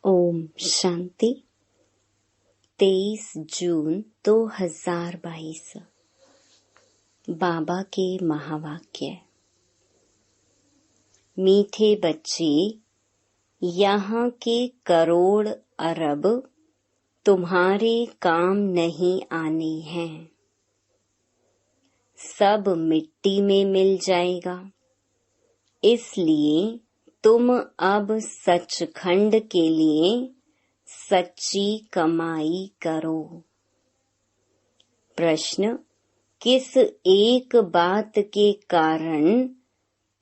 ओम शांति। 23 जून 2022। बाबा के महावाक्य। मीठे बच्चे, यहाँ के करोड़ अरब तुम्हारे काम नहीं आने हैं। सब मिट्टी में मिल जाएगा। इसलिए तुम अब सचखंड के लिए सच्ची कमाई करो। प्रश्न: किस एक बात के कारण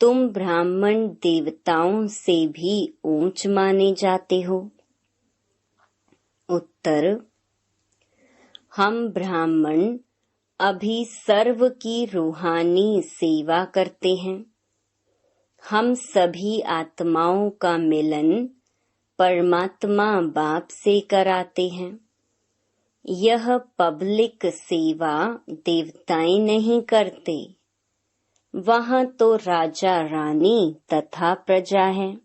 तुम ब्राह्मण देवताओं से भी ऊंच माने जाते हो? उत्तर: हम ब्राह्मण अभी सर्व की रूहानी सेवा करते हैं। हम सभी आत्माओं का मिलन परमात्मा बाप से कराते हैं। यह पब्लिक सेवा देवताएं नहीं करते। वहाँ तो राजा रानी तथा प्रजा है।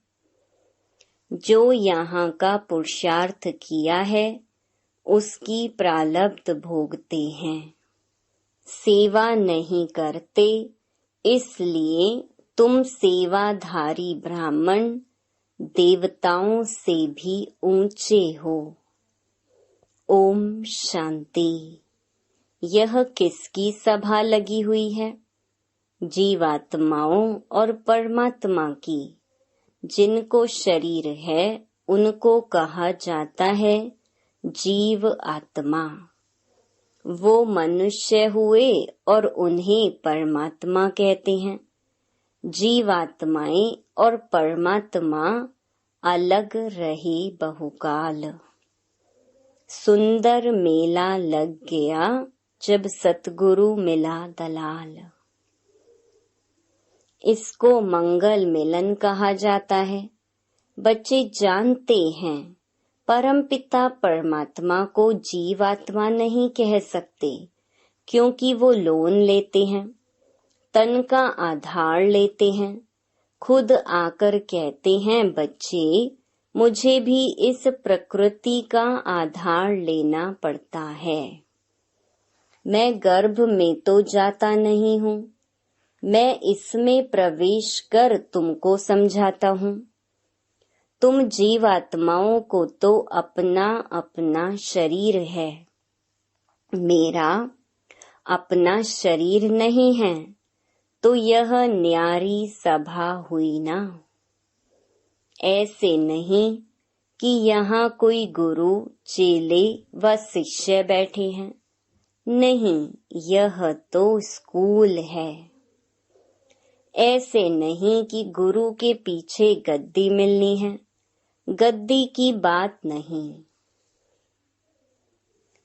जो यहाँ का पुरुषार्थ किया है उसकी प्रारब्ध भोगते हैं। सेवा नहीं करते, इसलिए तुम सेवाधारी ब्राह्मण देवताओं से भी ऊंचे हो। ओम शांति। यह किसकी सभा लगी हुई है? जीवात्माओं और परमात्मा की। जिनको शरीर है उनको कहा जाता है जीव आत्मा। वो मनुष्य हुए और उन्हें परमात्मा कहते हैं। जीवात्माएं और परमात्मा अलग रहे बहुकाल। सुंदर मेला लग गया जब सतगुरु मिला दलाल। इसको मंगल मिलन कहा जाता है। बच्चे जानते हैं परमपिता परमात्मा को जीवात्मा नहीं कह सकते, क्योंकि वो लोन लेते हैं, तन का आधार लेते हैं। खुद आकर कहते हैं, बच्चे मुझे भी इस प्रकृति का आधार लेना पड़ता है। मैं गर्भ में तो जाता नहीं हूँ, मैं इसमें प्रवेश कर तुमको समझाता हूँ। तुम जीवात्माओं को तो अपना अपना शरीर है, मेरा अपना शरीर नहीं है। तो यह न्यारी सभा हुई ना। ऐसे नहीं कि यहाँ कोई गुरु, चेले व शिष्य बैठे हैं। नहीं, यह तो स्कूल है। ऐसे नहीं कि गुरु के पीछे गद्दी मिलनी है। गद्दी की बात नहीं।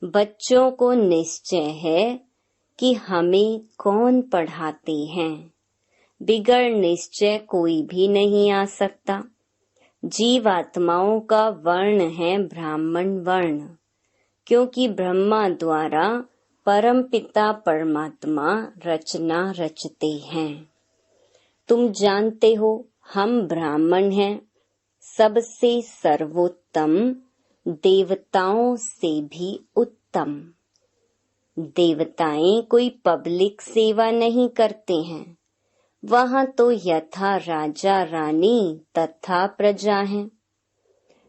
बच्चों को निश्चय है कि हमें कौन पढ़ाते हैं। बिगड़ निश्चय कोई भी नहीं आ सकता। जीवात्माओं का वर्ण है ब्राह्मण वर्ण, क्योंकि ब्रह्मा द्वारा परमपिता परमात्मा रचना रचते हैं। तुम जानते हो हम ब्राह्मण हैं, सबसे सर्वोत्तम, देवताओं से भी उत्तम। देवताएं कोई पब्लिक सेवा नहीं करते हैं। वहाँ तो यथा राजा रानी तथा प्रजा है।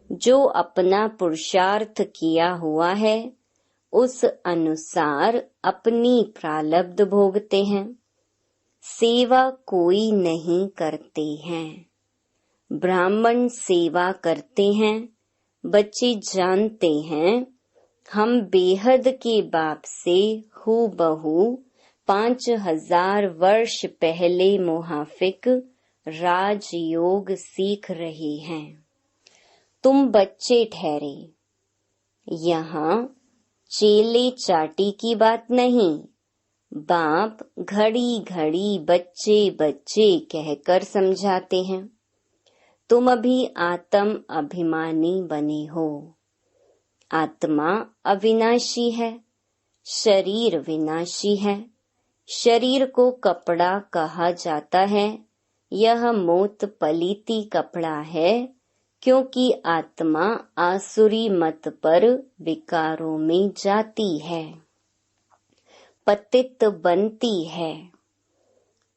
जो अपना पुरुषार्थ किया हुआ है उस अनुसार अपनी प्रारब्ध भोगते हैं। सेवा कोई नहीं करते हैं। ब्राह्मण सेवा करते हैं। बच्चे जानते हैं हम बेहद के बाप से हूबहू 5000 वर्ष पहले मुहाफिक राजयोग सीख रहे हैं। तुम बच्चे ठहरे। यहाँ चेले चाटी की बात नहीं। बाप घड़ी घड़ी बच्चे बच्चे कहकर समझाते हैं। तुम अभी आत्म अभिमानी बने हो। आत्मा अविनाशी है, शरीर विनाशी है। शरीर को कपड़ा कहा जाता है। यह मोत पलीती कपड़ा है क्योंकि आत्मा आसुरी मत पर विकारों में जाती है, पतित बनती है।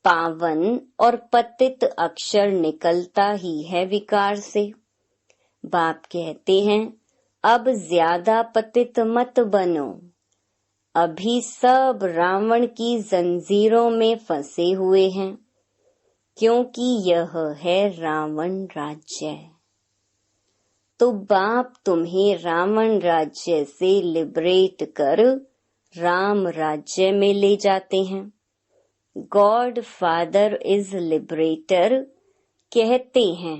पावन और पतित अक्षर निकलता ही है विकार से। बाप कहते हैं, अब ज्यादा पतित मत बनो। अभी सब रावण की जंजीरों में फंसे हुए हैं, क्योंकि यह है रावण राज्य। तो बाप तुम्हें रावण राज्य से लिबरेट कर राम राज्य में ले जाते हैं। गॉड फादर इज लिबरेटर कहते हैं,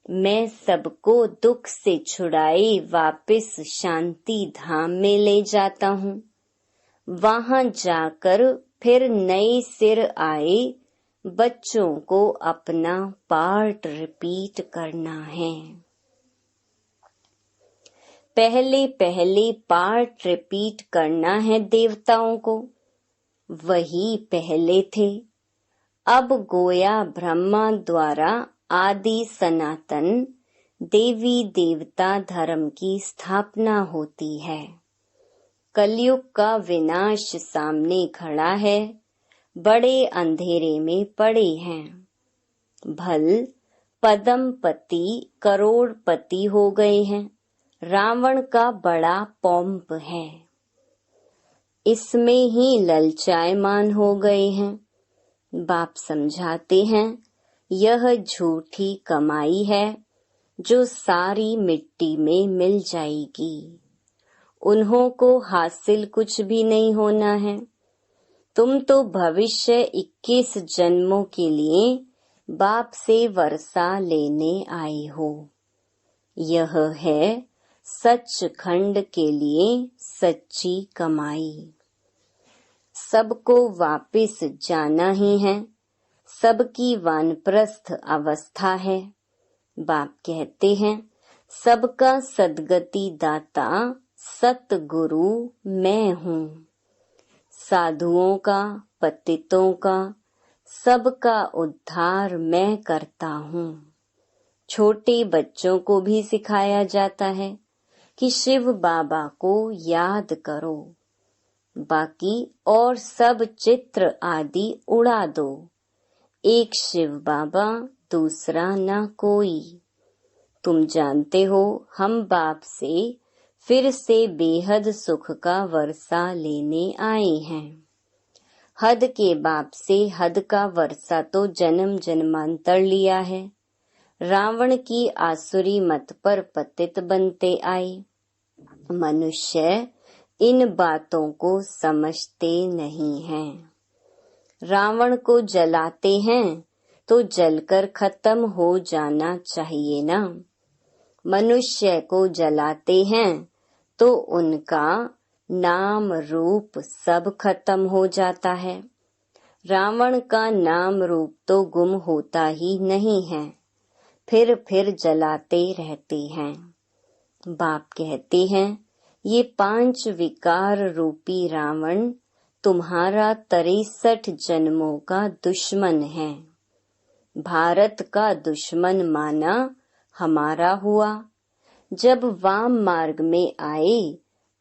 मैं सबको दुख से छुड़ाए वापस शांति धाम में ले जाता हूँ। वहां जाकर फिर नए सिर आए बच्चों को अपना पार्ट रिपीट करना है। पहले पहले पार्ट रिपीट करना है देवताओं को, वही पहले थे। अब गोया ब्रह्मा द्वारा आदि सनातन देवी देवता धर्म की स्थापना होती है। कलयुग का विनाश सामने खड़ा है, बड़े अंधेरे में पड़े हैं। भल पद्मपति करोड़पति हो गए हैं, रावण का बड़ा पॉम्प है, इसमें ही ललचायमान हो गए हैं। बाप समझाते हैं, यह झूठी कमाई है जो सारी मिट्टी में मिल जाएगी। उन्हों को हासिल कुछ भी नहीं होना है। तुम तो भविष्य 21 जन्मों के लिए बाप से वर्षा लेने आए हो। यह है सचखंड के लिए सच्ची कमाई। सबको वापस जाना ही है, सबकी वानप्रस्थ अवस्था है। बाप कहते हैं, सबका सद्गति दाता सतगुरु मैं हूँ। साधुओं का, पतितों का, सबका उद्धार मैं करता हूँ। छोटे बच्चों को भी सिखाया जाता है कि शिव बाबा को याद करो, बाकी और सब चित्र आदि उड़ा दो। एक शिव बाबा, दूसरा ना कोई। तुम जानते हो, हम बाप से फिर से बेहद सुख का वर्षा लेने आए हैं। हद के बाप से हद का वर्षा तो जन्म जन्मांतर लिया है। रावण की आसुरी मत पर पतित बनते आए। मनुष्य इन बातों को समझते नहीं हैं। रावण को जलाते हैं तो जलकर खत्म हो जाना चाहिए ना। मनुष्य को जलाते हैं तो उनका नाम रूप सब खत्म हो जाता है। रावण का नाम रूप तो गुम होता ही नहीं है, फिर जलाते रहते हैं। बाप कहते हैं, ये 5 विकार रूपी रावण तुम्हारा 63 जन्मों का दुश्मन है। भारत का दुश्मन माना हमारा हुआ। जब वाम मार्ग में आए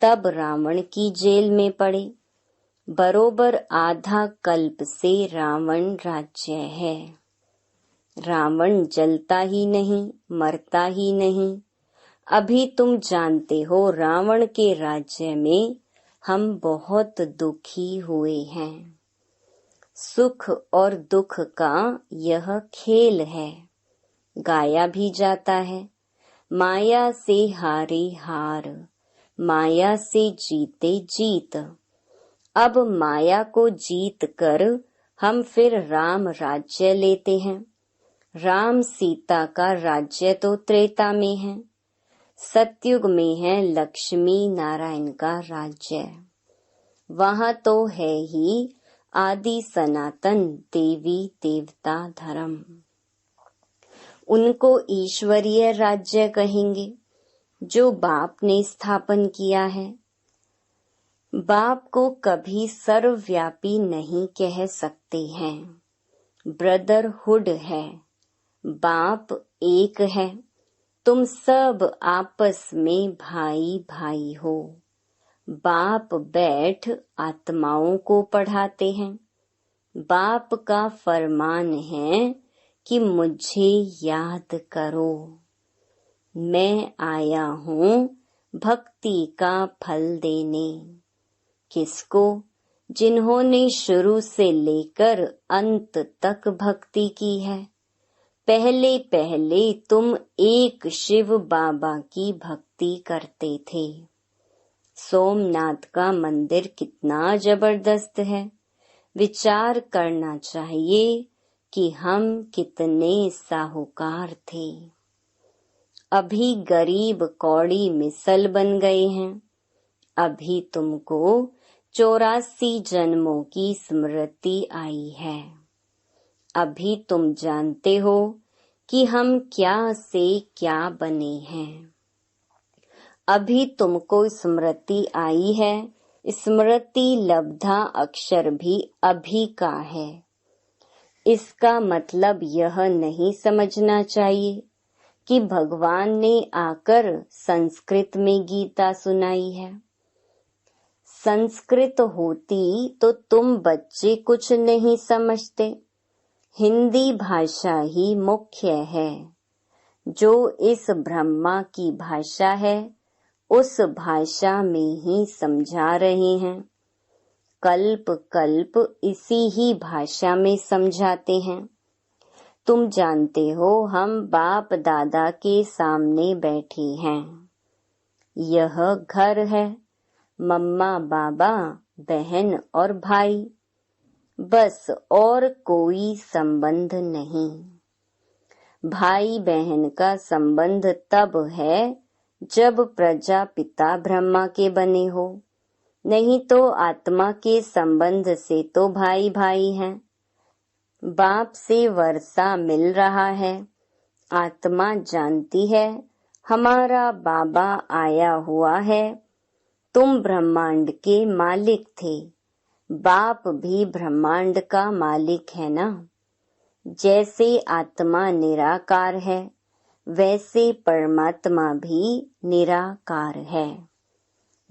तब रावण की जेल में पड़े। बरोबर आधा कल्प से रावण राज्य है। रावण जलता ही नहीं, मरता ही नहीं। अभी तुम जानते हो, रावण के राज्य में हम बहुत दुखी हुए हैं। सुख और दुख का यह खेल है, गाया भी जाता है। माया से हारे हार, माया से जीते जीत। अब माया को जीत कर हम फिर राम राज्य लेते हैं। राम सीता का राज्य तो त्रेता में है, सतयुग में है लक्ष्मी नारायण का राज्य। वहाँ तो है ही आदि सनातन देवी देवता धर्म। उनको ईश्वरीय राज्य कहेंगे जो बाप ने स्थापन किया है। बाप को कभी सर्वव्यापी नहीं कह सकते हैं। ब्रदरहुड है, बाप एक है। तुम सब आपस में भाई भाई हो। बाप बैठ आत्माओं को पढ़ाते हैं। बाप का फरमान है कि मुझे याद करो। मैं आया हूँ भक्ति का फल देने। किसको? जिन्होंने शुरू से लेकर अंत तक भक्ति की है। पहले पहले तुम एक शिव बाबा की भक्ति करते थे। सोमनाथ का मंदिर कितना जबरदस्त है। विचार करना चाहिए कि हम कितने साहूकार थे। अभी गरीब कौड़ी मिसल बन गए हैं। अभी तुमको 84 जन्मों की स्मृति आई है। अभी तुम जानते हो कि हम क्या से क्या बने हैं। अभी तुमको स्मृति आई है। स्मृति लब्धा अक्षर भी अभी का है। इसका मतलब यह नहीं समझना चाहिए कि भगवान ने आकर संस्कृत में गीता सुनाई है। संस्कृत होती तो तुम बच्चे कुछ नहीं समझते। हिंदी भाषा ही मुख्य है। जो इस ब्रह्मा की भाषा है उस भाषा में ही समझा रहे हैं। कल्प कल्प इसी ही भाषा में समझाते हैं। तुम जानते हो हम बाप दादा के सामने बैठे हैं। यह घर है। मम्मा बाबा बहन और भाई, बस और कोई संबंध नहीं। भाई बहन का संबंध तब है जब प्रजापिता ब्रह्मा के बने हो। नहीं तो आत्मा के संबंध से तो भाई भाई हैं। बाप से वर्षा मिल रहा है। आत्मा जानती है हमारा बाबा आया हुआ है। तुम ब्रह्मांड के मालिक थे। बाप भी ब्रह्मांड का मालिक है ना। जैसे आत्मा निराकार है वैसे परमात्मा भी निराकार है।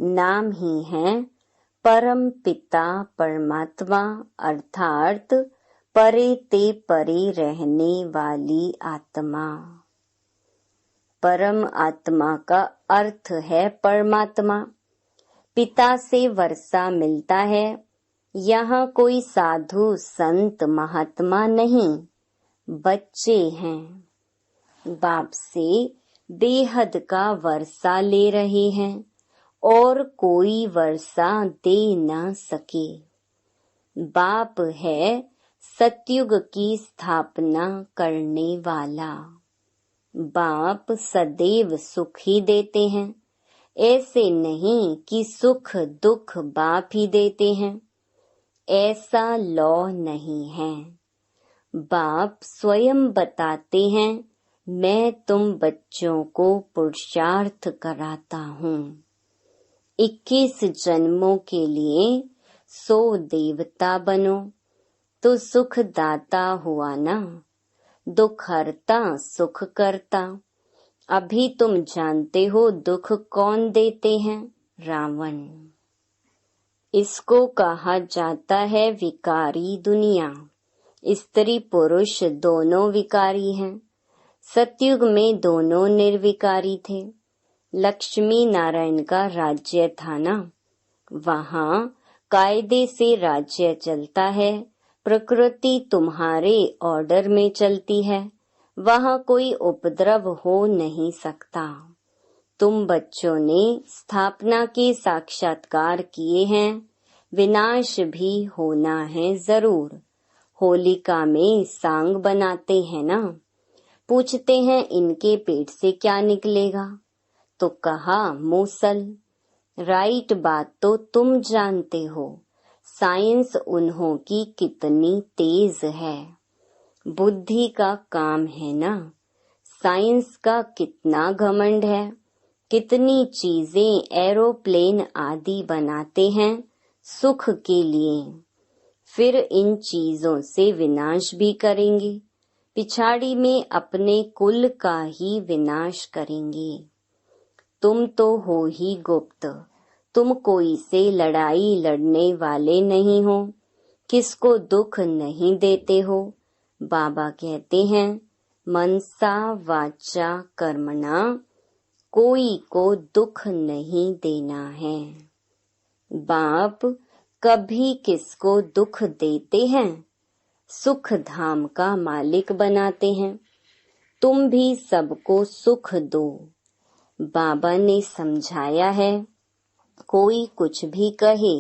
नाम ही है परम पिता परमात्मा, अर्थात परे ते परे रहने वाली आत्मा। परम आत्मा का अर्थ है परमात्मा। पिता से वर्षा मिलता है। यहाँ कोई साधु संत महात्मा नहीं, बच्चे हैं। बाप से बेहद का वर्षा ले रहे हैं और कोई वर्षा दे न सके। बाप है सतयुग की स्थापना करने वाला। बाप सदैव सुख ही देते हैं। ऐसे नहीं कि सुख दुख बाप ही देते हैं। ऐसा लॉ नहीं है। बाप स्वयं बताते हैं मैं तुम बच्चों को पुरुषार्थ कराता हूँ। 21 जन्मों के लिए 100 देवता बनो तो सुख दाता हुआ ना। दुख हरता सुख करता। अभी तुम जानते हो दुख कौन देते हैं? रावण। इसको कहा जाता है विकारी दुनिया। स्त्री पुरुष दोनों विकारी हैं। सतयुग में दोनों निर्विकारी थे। लक्ष्मी नारायण का राज्य था ना। वहाँ कायदे से राज्य चलता है। प्रकृति तुम्हारे ऑर्डर में चलती है। वहाँ कोई उपद्रव हो नहीं सकता। तुम बच्चों ने स्थापना के साक्षात्कार किए हैं। विनाश भी होना है जरूर। होलिका में सांग बनाते हैं ना। पूछते हैं इनके पेट से क्या निकलेगा? तो कहा मूसल। राइट बात तो तुम जानते हो। साइंस उन्हों की कितनी तेज है। बुद्धि का काम है ना। साइंस का कितना घमंड है। कितनी चीजें एरोप्लेन आदि बनाते हैं सुख के लिए। फिर इन चीजों से विनाश भी करेंगे। पिछाड़ी में अपने कुल का ही विनाश करेंगे। तुम तो हो ही गुप्त, तुम कोई से लड़ाई लड़ने वाले नहीं हो, किसको दुख नहीं देते हो। बाबा कहते हैं मनसा वाचा कर्मणा, कोई को दुख नहीं देना है। बाप कभी किसको दुख देते हैं, सुख धाम का मालिक बनाते हैं। तुम भी सबको सुख दो। बाबा ने समझाया है, कोई कुछ भी कहे,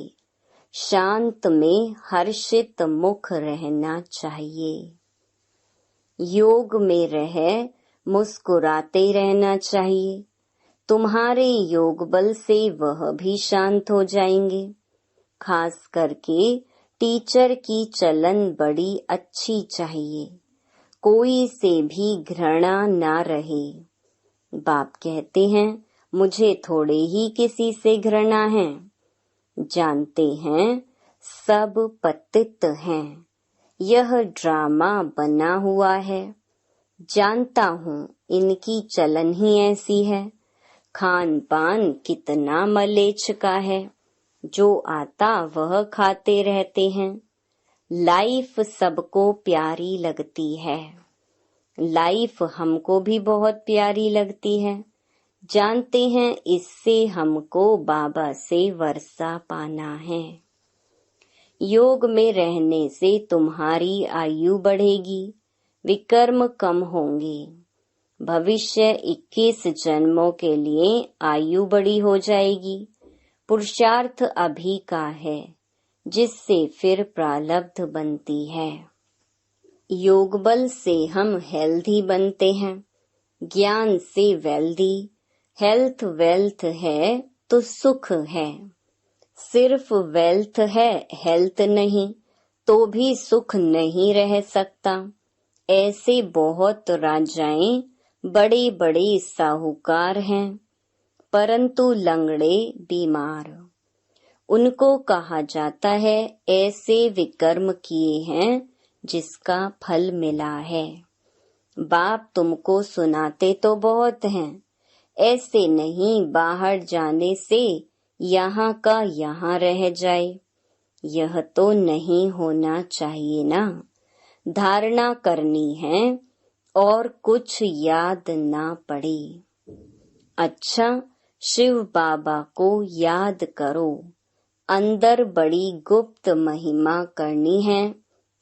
शांत में हर्षित मुख रहना चाहिए। योग में रह मुस्कुराते रहना चाहिए। तुम्हारे योग बल से वह भी शांत हो जाएंगे। खास करके टीचर की चलन बड़ी अच्छी चाहिए, कोई से भी घृणा ना रहे। बाप कहते हैं मुझे थोड़े ही किसी से घृणा है। जानते हैं सब पतित हैं, यह ड्रामा बना हुआ है। जानता हूँ इनकी चलन ही ऐसी है। खान पान कितना मलेच्छ का है, जो आता वह खाते रहते हैं। लाइफ सबको प्यारी लगती है, लाइफ हमको भी बहुत प्यारी लगती है। जानते हैं इससे हमको बाबा से वर्षा पाना है। योग में रहने से तुम्हारी आयु बढ़ेगी, विकर्म कम होंगे। भविष्य 21 जन्मों के लिए आयु बड़ी हो जाएगी। पुरुषार्थ अभी का है, जिससे फिर प्रारब्ध बनती है। योग बल से हम हेल्दी बनते हैं, ज्ञान से वेल्दी। हेल्थ वेल्थ है तो सुख है। सिर्फ वेल्थ है, हेल्थ नहीं, तो भी सुख नहीं रह सकता। ऐसे बहुत राजाएं, बड़े बड़े साहूकार हैं, परंतु लंगड़े बीमार। उनको कहा जाता है ऐसे विकर्म किए हैं जिसका फल मिला है। बाप तुमको सुनाते तो बहुत हैं, ऐसे नहीं बाहर जाने से यहाँ का यहाँ रह जाए। यह तो नहीं होना चाहिए ना। धारणा करनी है और कुछ याद ना पड़े। अच्छा, शिव बाबा को याद करो। अंदर बड़ी गुप्त महिमा करनी है।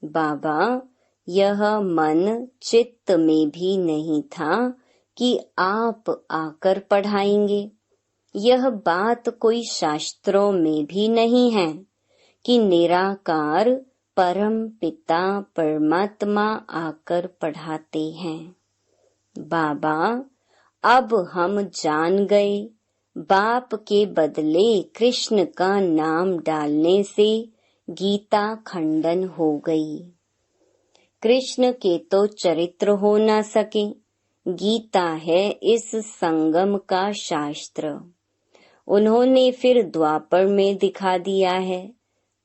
बाबा, यह मन चित्त में भी नहीं था कि आप आकर पढ़ाएंगे। यह बात कोई शास्त्रों में भी नहीं है कि निराकार परम पिता परमात्मा आकर पढ़ाते हैं। बाबा, अब हम जान गए, बाप के बदले कृष्ण का नाम डालने से गीता खंडन हो गई। कृष्ण के तो चरित्र हो ना सके। गीता है इस संगम का शास्त्र। उन्होंने फिर द्वापर में दिखा दिया है।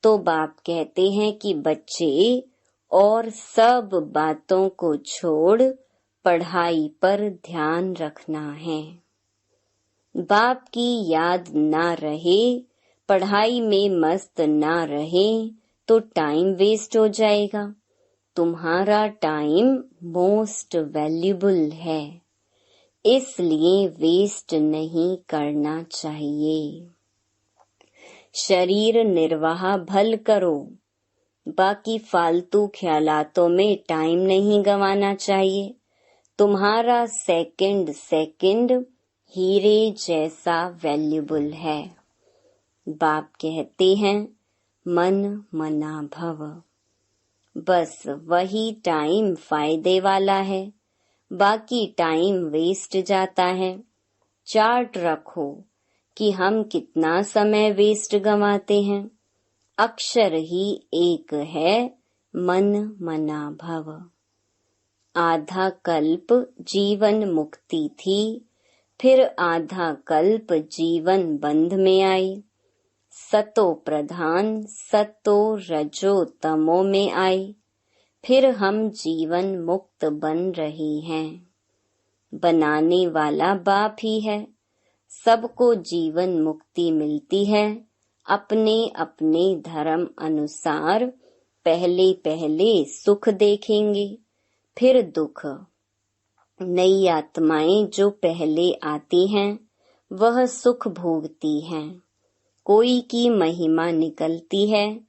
तो बाप कहते हैं कि बच्चे और सब बातों को छोड़ पढ़ाई पर ध्यान रखना है। बाप की याद ना रहे, पढ़ाई में मस्त ना रहे तो टाइम वेस्ट हो जाएगा। तुम्हारा टाइम मोस्ट वैल्यूबल है, इसलिए वेस्ट नहीं करना चाहिए। शरीर निर्वाह भल करो, बाकी फालतू ख्यालातों में टाइम नहीं गंवाना चाहिए। तुम्हारा सेकंड सेकंड हीरे जैसा वैल्यूबल है। बाप कहते हैं मन मना भव। बस वही टाइम फायदे वाला है, बाकी टाइम वेस्ट जाता है। चार्ट रखो कि हम कितना समय वेस्ट गंवाते हैं। अक्षर ही एक है, मन मना भव। आधा कल्प जीवन मुक्ति थी, फिर आधा कल्प जीवन बंध में आई। सतो प्रधान सतो रजो तमो में आई, फिर हम जीवन मुक्त बन रहे हैं। बनाने वाला बाप ही है। सबको जीवन मुक्ति मिलती है। अपने अपने धर्म अनुसार पहले पहले सुख देखेंगे, फिर दुख। नई आत्माएं जो पहले आती हैं वह सुख भोगती हैं। कोई की महिमा निकलती है,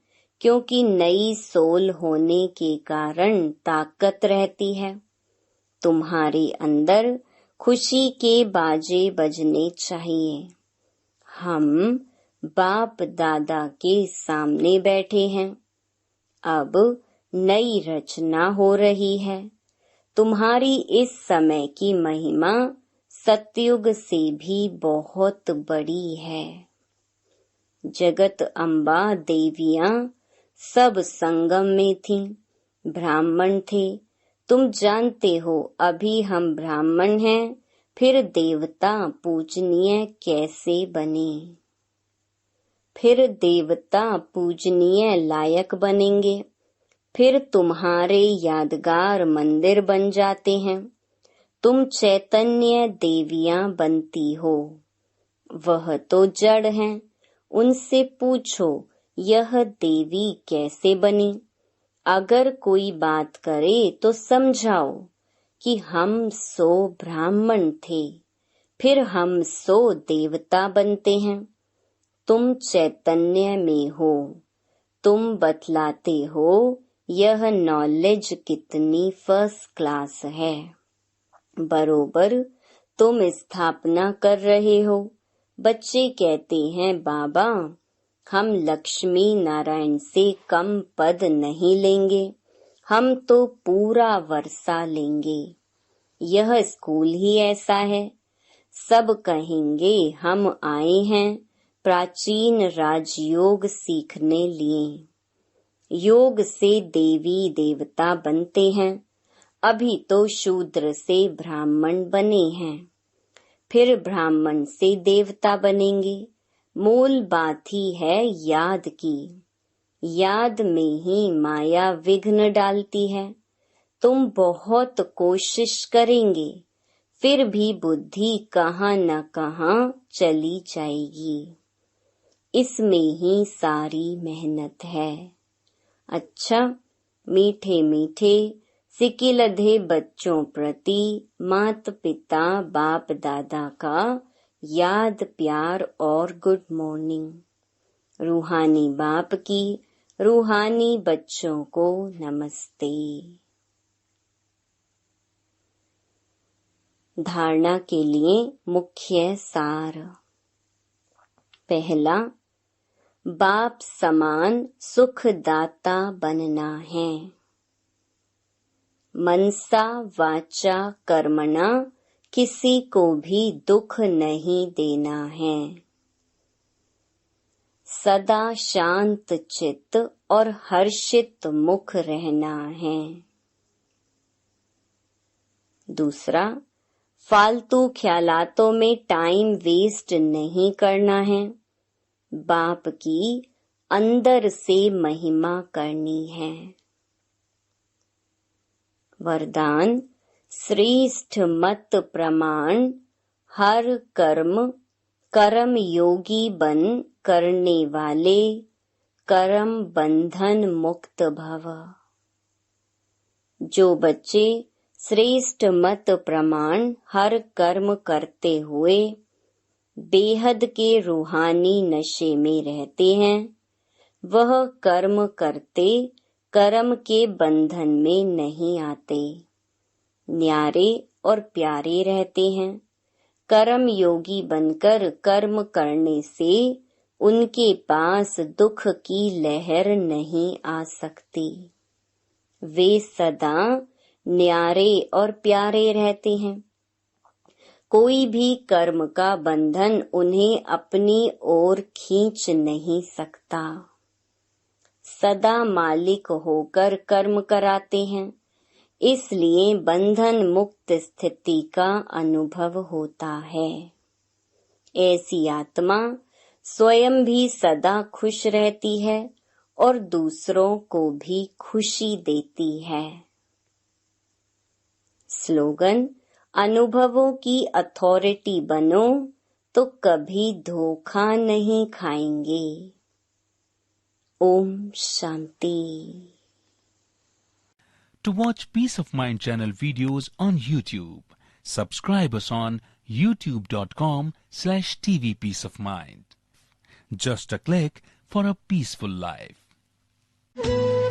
क्योंकि नई सोल होने के कारण ताकत रहती है। तुम्हारे अंदर खुशी के बाजे बजने चाहिए। हम बाप दादा के सामने बैठे हैं। अब नई रचना हो रही है। तुम्हारी इस समय की महिमा सतयुग से भी बहुत बड़ी है। जगत अम्बा देवियां सब संगम में थीं, ब्राह्मण थे। तुम जानते हो अभी हम ब्राह्मण हैं, फिर देवता पूजनीय कैसे बने। फिर देवता पूजनीय लायक बनेंगे। फिर तुम्हारे यादगार मंदिर बन जाते हैं। तुम चैतन्य देवियां बनती हो। वह तो जड़ हैं। उनसे पूछो यह देवी कैसे बनी। अगर कोई बात करे तो समझाओ कि हम सो ब्राह्मण थे, फिर हम सो देवता बनते हैं। तुम चैतन्य में हो। तुम बतलाते हो यह नॉलेज कितनी फर्स्ट क्लास है। बरोबर तुम स्थापना कर रहे हो। बच्चे कहते हैं बाबा हम लक्ष्मी नारायण से कम पद नहीं लेंगे, हम तो पूरा वर्षा लेंगे। यह स्कूल ही ऐसा है। सब कहेंगे हम आए हैं प्राचीन राजयोग सीखने लिए। योग से देवी देवता बनते हैं। अभी तो शूद्र से ब्राह्मण बने हैं, फिर ब्राह्मण से देवता बनेंगे। मूल बात ही है याद की। याद में ही माया विघ्न डालती है। तुम बहुत कोशिश करेंगे, फिर भी बुद्धि कहाँ न कहाँ चली जाएगी। इसमें ही सारी मेहनत है। अच्छा, मीठे मीठे सिकिलधे बच्चों प्रति माता पिता बाप दादा का याद प्यार और गुड मॉर्निंग। रूहानी बाप की रूहानी बच्चों को नमस्ते। धारणा के लिए मुख्य सार। पहला, बाप समान सुखदाता बनना है। मनसा वाचा कर्मणा किसी को भी दुख नहीं देना है। सदा शांत चित्त और हर्षित मुख रहना है। दूसरा, फालतू ख्यालातों में टाइम वेस्ट नहीं करना है। बाप की अंदर से महिमा करनी है। वरदान, श्रेष्ठ मत प्रमाण हर कर्म कर्म योगी बन करने वाले कर्म बंधन मुक्त भव। जो बच्चे श्रेष्ठ मत प्रमाण हर कर्म करते हुए बेहद के रूहानी नशे में रहते हैं, वह कर्म करते कर्म के बंधन में नहीं आते, न्यारे और प्यारे रहते हैं। कर्म योगी बनकर कर्म करने से उनके पास दुख की लहर नहीं आ सकती। वे सदा न्यारे और प्यारे रहते हैं। कोई भी कर्म का बंधन उन्हें अपनी ओर खींच नहीं सकता। सदा मालिक होकर कर्म कराते हैं, इसलिए बंधन मुक्त स्थिति का अनुभव होता है। ऐसी आत्मा स्वयं भी सदा खुश रहती है और दूसरों को भी खुशी देती है। स्लोगन: अनुभवों की अथॉरिटी बनो तो कभी धोखा नहीं खाएंगे। Om Shanti. To watch Peace of Mind channel videos on YouTube, subscribe us on youtube.com/tvpeaceofmind. Just a click for a peaceful life.